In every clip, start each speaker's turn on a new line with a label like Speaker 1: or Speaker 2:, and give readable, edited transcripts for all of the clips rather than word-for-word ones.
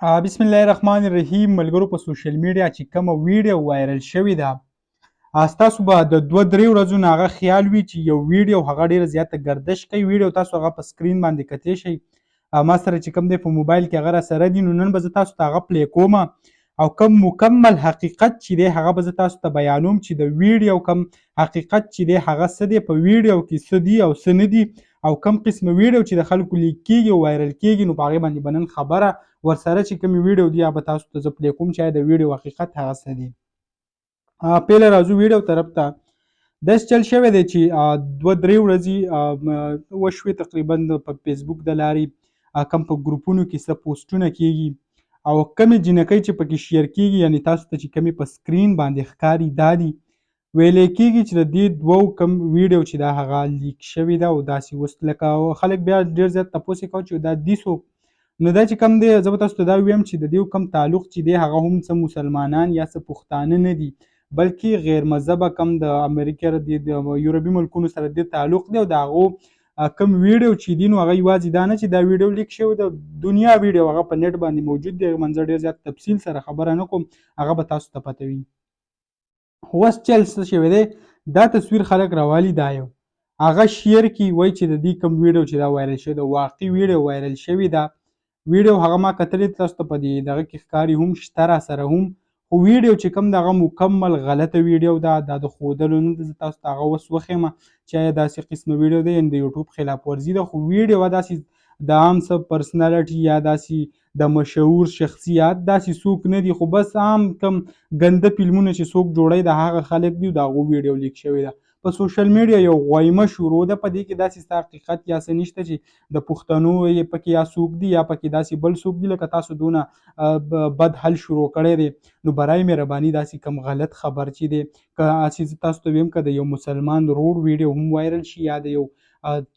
Speaker 1: بسم الله الرحمن الرحیم. ملګرو، په سوشل میډیا چې کومه ویډیو وایرل شوې ده، ستاسو به د 2-3 ورځو نه هغه خیال وي چې یو ویډیو هغه ډېره زیاته ګردش کوي. ویډیو تاسو هغه په سکرین باندې کتلی شئ. ما سره چې کوم دی په موبایل کې هغه راسره دي، نو نن به زه تاسو ته هغه پلی کوم او کوم مکمل حقیقت چې دی هغه به زه تاسو ته بیانوم چې د ویډیو کوم حقیقت چې دی هغه څه دی، په ویډیو کې څه دي او څه نه دي، او کوم قسمه ویډیو چې د خلکو لیک کېږي او وایرل کېږي، نو په هغې باندې به نن خبره ورسره چې کومې ویډیو دي هغه به تاسو ته زه پلی کوم چې د ویډیو حقیقت هغه څه دي. پیله راځو ویډیو طرف ته. داسې چل شوی دی چې 2-3 ورځې وشوې تقریبا په فیسبوک د لارې کوم په ګروپونو کې څه پوسټونه کېږي او کمې جینکۍ چې پکې شیر کېږي، یعنې تاسو ته چې کمې په سکرین باندې ښکاري دا دي. ویلی کېږي چې د دې دوو کم ویډیو چې دا هغه لیک شوې ده او داسې اوس لکه خلک بیا ډېر زیات تپوس یې کوي چې دا دي څوک. نو دا چې کم دی زه به تاسو ته دا ویم چې د دې کم تعلق چې دی هغه هم څه مسلمانان یا څه پښتانه نه دي، بلکې غیر مذهبه کم د امریکا د یورپي ملکونو سره د تعلق دی او د هغو کم ویډیو چې دي نو هغه یوازې دا نه چې دا ویډیو لیک شوی د دنیا ویډیو هغه په نیټ باندې موجود دی. هغې منځه ډېر زیات تفصیل سره خبره نه کوم، هغه به تاسو ته پته وي. اوس چل څه شوی دی، دا تصویر خلک راوالي، دا یو هغه شیر کي وایي چې د دې کوم ویډیو چې دا وایرل شوی د واقعي ویډیو وایرل شوې ده. ویډیو هغه ما کتلې، تاسو ته په دې دغه کې ښکاري هم شته راسره هم، خو ویډیو چې کوم د هغه مکمل غلطه ویډیو ده، دا د ښودلو نه ده. زه تاسو ته هغه اوس وښیم چې آیا داسې قسمه ویډیو ده، یعنې د یوټیوب خلاف ورزي ده. خو ویډیو داسې د عام څه پرسنالټي یا داسې د مشهور شخصیت داسې څوک نه دي، خو بس عام کم ګنده فلمونه چې څوک جوړوي د هغه خلک دي، د هغو ویډیو لیک شوې ده. په سوشل میډیا یو غویمه شروع ده، په دې کې داسې څه حقیقت یا څه نشته چې د پښتنو یې پکې یا څوک دي یا پکې داسې بل څوک دي. لکه تاسو دونه بد حل شروع کړی دی، نو برای مهرباني داسې کم غلط خبر چې دی که هسې زه تاسو ته ویم که د یو مسلمان روړ ویډیو هم وایرل شي یا د یو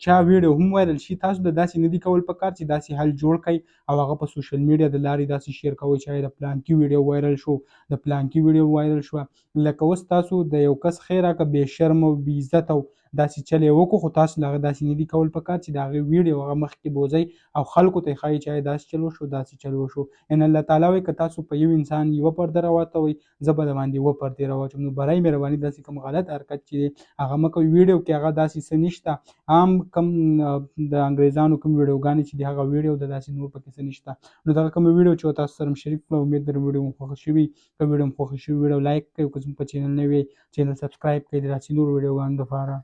Speaker 1: چا ویډیو هم وایرل شي، تاسو د داسې نه دي کول پکار چې داسې حل جوړ کړئ او هغه په سوشل میډیا د لارې داسې شیر کوئ چې د پلانکي ویډیو وایرل شو، د پلانکي ویډیو وایرل شوه. لکه اوس تاسو د یو کس خیر راکړه بې شرمه او بې عزته او داسې چل یې وکړو، خو تاسو له هغه داسې نه دي کول پکار چې د هغې ویډیو هغه مخکې بوځئ او خلکو ته یې ښایي چې داسې چل وشو داسې چل وشو. یعنې الله تعالی وایي که تاسو په یو انسان یوه پرده راواچوئ، زه به د باندې اووه پردې راواچوم. نو برای مهرباني داسې کوم غلط حرکت چې دی هغه مه کوئ. ویډیو کې هغه داسې څه نشته، عام کم د انګریزانو کوم ویډیوګانې چې دي هغه ویډیو د داسې نور پکې څه نشته. نو دغه کومه ویډیو چې تاسو سره مو شریک کړه، امید لرم ویډیو مو خوښه شوي. که ویډیو مو خوښه شوي ویډیو لایک کړئ، که زموږ په چینل نه وی چینل سبسکرایب کړئ د داسې نورو ویډیوګانو دپاره.